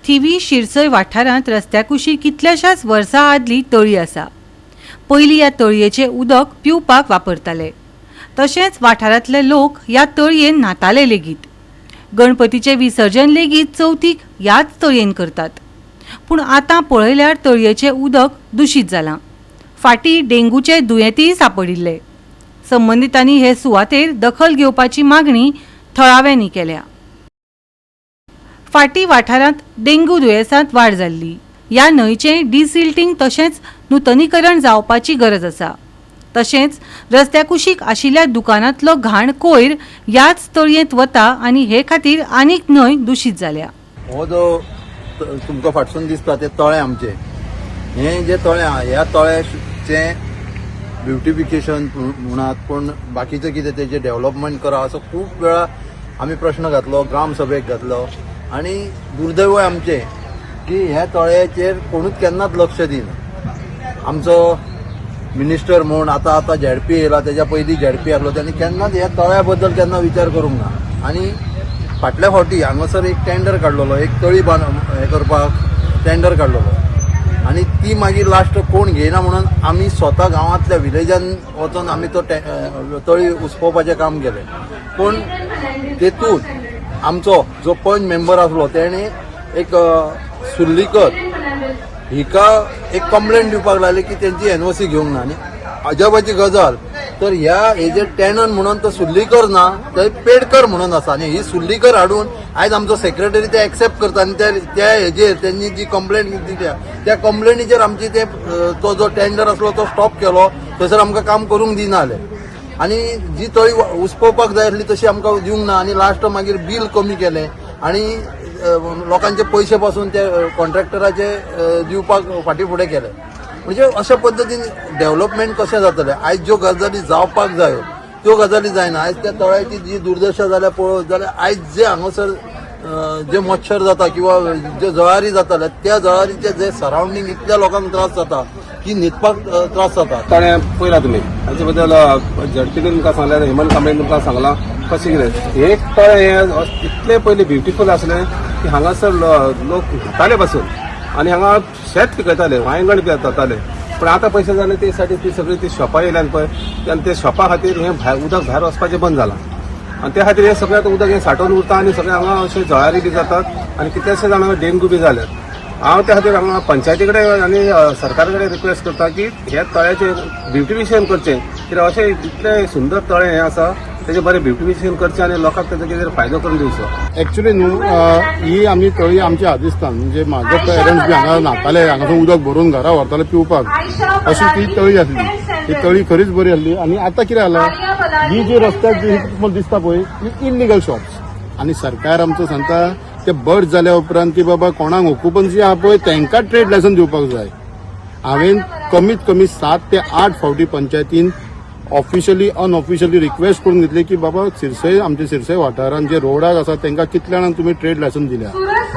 थिवी शिरसय वाठारांत रस्त्या कुशीक कितल्याशाच वर्सां आदली तळी आसा। पयलीं ह्या तळयेचें उदक पिवपाक वापरताले, तशेंच वाठारांतले लोक ह्या तळयेन न्हाताले लेगीत। गणपतीचें विसर्जन लेगीत चवथीक ह्याच तळयेन करतात। पूण आतां पळयल्यार तळयेचें उदक दूषित जालां। फाटीं डेंगूचे दुयेंतीय सांपडिल्ले। संबंधितांनी हे सुवातेर दखल घेवपाची मागणी थळाव्यांनी केल्या। फाटीं वाठारांत डेंगू दुयेंसांत वाड जाल्ली। ह्या न्हंयचें डिसिल्टिंग तशेंच नूतनीकरण जावपाची गरज आसा। तशेंच रस्त्या कुशीक आशिल्ल्या दुकानांतलो घाण कोयर ह्याच तळयेंत वता आनी हे खातीर आनीक न्हंय दूषित जाल्या। हो जो तुमकां फाटसून दिसता ते तळे आमचे, हे जे तळे ह्या तळ्याचे ब्युटिफिकेशन म्हणात, पूण बाकीचे कितें तेजे डेव्हलपमेंट करा असो खूब वेळा आमी प्रश्न घातलो, ग्रामसभेक घातलो आनी दुर्दैव आमचे की ह्या तळ्याचेर कोणूच केन्नाच लक्ष दिना। आमचो मिनिस्टर म्हूण आतां झेडपी येयला, तेज्या पयलीं झेडपी आहलो, त्यांनी केन्नाच ह्या तळ्या बद्दल केन्ना विचार करूंक ना। आनी फाटल्या फावटी हांगासर एक टेंडर काडलेलो, एक तळी हे करपाक टेंडर काडलेलो आनी ती मागीर लास्ट कोण घेयना म्हणून आमी स्वता गांवांतल्या विलेजान वचून आमी तो तळी उसपोवपाचें काम केलें। पूण तेतून आमचो जो पंच मेंबर आसलो तेणे एक सुर्लीकर हिका एक कंप्लेंट दिवपाक लागली की तेंची एनओसी घेवंक ना। आनी अजाबाची गजाल तर ह्या हेजे टेनन म्हणून तो सुर्लीकर ना, थंय पेडकर म्हणून आसा आनी ही सुर्लीकर हाडून आयज आमचो सेक्रेटरी ते एक्सेप्ट करता आनी त्या हेजेर त्यांनी जी कंप्लेंट दिल्या त्या कंप्लेंटीचेर आमची तो जो टेंडर आसलो तो स्टॉप केलो, थंयसर आमकां काम करूंक दिना जालें आनी जी तळी उसपोवपाक जाय आसली तशी आमकां दिवंक ना आनी लास्ट मागीर बील कमी केलें आनी लोकांचे पयशे पासून ते कॉन्ट्रॅक्टराचे दिवपाक फाटीं फुडें केलें। म्हणजे अशा पद्दतीन डेव्हलपमेंट कशें जातलें? आयज ज्यो गजाली जावपाक जायो त्यो गजाली जायना। आयज त्या तळ्याची जी दुर्दशा जाल्या पळोवत जाल्यार आयज जे हांगासर जे मच्छर जाता किंवा जे जळारी जाताले त्या जळारीचे जे सरावंडींग इतल्या लोकांक त्रास जाता की न्हिदपाक त्रास जाता। ताणें पळयला तुमी हाचे बद्दल झडपीन तुमकां सांगलें, हेमंत कांबळे तुमकां सांगलां कशें कितें। हे तळें हे इतलें पयलीं ब्युटिफूल आसलें की हांगासर लोक न्हाताले पासून आनी हांगा शेत पिकयताले, वांयगण पिकयताले। पण आतां पयशे जाले ते साठी ती सगळी ती शॉपां येयल्यान पळय, आनी ते शॉपा खातीर हें उदक भायर वचपाचें बंद जालां आनी त्या खातीर हें सगळें आतां उदक हें सांठोवन उरता आनी सगळें हांगा अशें जळारी बी जातात आनी कितलेशे जाणांक डेंगू बी जाल्यात। हांव त्या खातीर हांगा पंचायती कडेन आनी सरकारा कडेन रिक्वेस्ट करता की ह्या तळ्याचें ब्युटिफिकेशन करचें, कित्याक अशें इतलें सुंदर तळें हें आसा तेजें बरें ब्युटिफिकेशन करचें आनी लोकांक तेजो कितें फायदो करून दिवचो। एक्चुअली न्हू ही आमी तळी आमची आदिस्तान म्हणजे म्हाजो पेरंट्स बी हांगा न्हाताले, हांगासून उदक भरून घरा व्हरताले पिवपाक, अशी ती तळी आसली। ही तळी खरीच बरी आसली आनी आतां कितें जालां, ही जी रस्त्याक जी तुमकां दिसता पळय ही इल्लिगल शॉप्स आनी सरकार आमचो सांगता ते बर्ड जाल्या उपरांत की बाबा कोणाक ऑक्युपन्सी आहा पळय तांकां ट्रेड लायसन दिवपाक जाय। हांवें कमीत कमी 7 ते 8 फावटी पंचायतीन ऑफिशियली अनऑफिशियली रिक्वेस्ट करून घेतली की बाबा सिरसय आमच्या सिरसय वाठारांत जे रोडाक आसा तांकां कितल्या जाणांक तुमी ट्रेड लायसन दिल्या।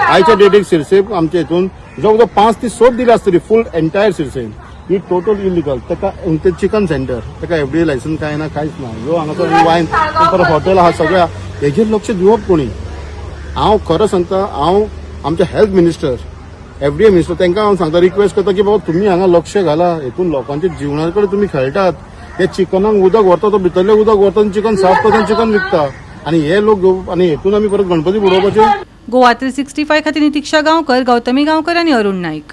आयच्या डेटीक सिरसय आमच्या हितून जवळ जवळ 5 ते 7 दिली आसतली फूल एंटायर सिरसयन। ही टोटल इलिगल। ताका चिकन सेंटर ताका एफडीए लायसन काय ना, कांयच ना। ह्यो हांगासर वायन परत हॉटेल आहा सगळ्या हेजेर लक्ष दिवप कोणी? हांव खरो सांगता, हांव आमच्या हेल्थ मिनिस्टर एफडीए मिनिस्टर तांकां हांव सांगता, रिक्वेस्ट करता की बाबा तुमी हांगा लक्ष घाला, हेतून लोकांच्या जिवना कडेन तुमी खेळटात। हे चिकनाक उदक व्हरता तो भितरलें उदक व्हरता आनी चिकन साफ करता चिकन विकता आनी हे लोक आनी हेतून आमी परत गणपती बुडोवपाचे। गोवा 365 खातीर नितीक्षा गांवकर, गौतमी गांवकर आनी अरुण नाईक।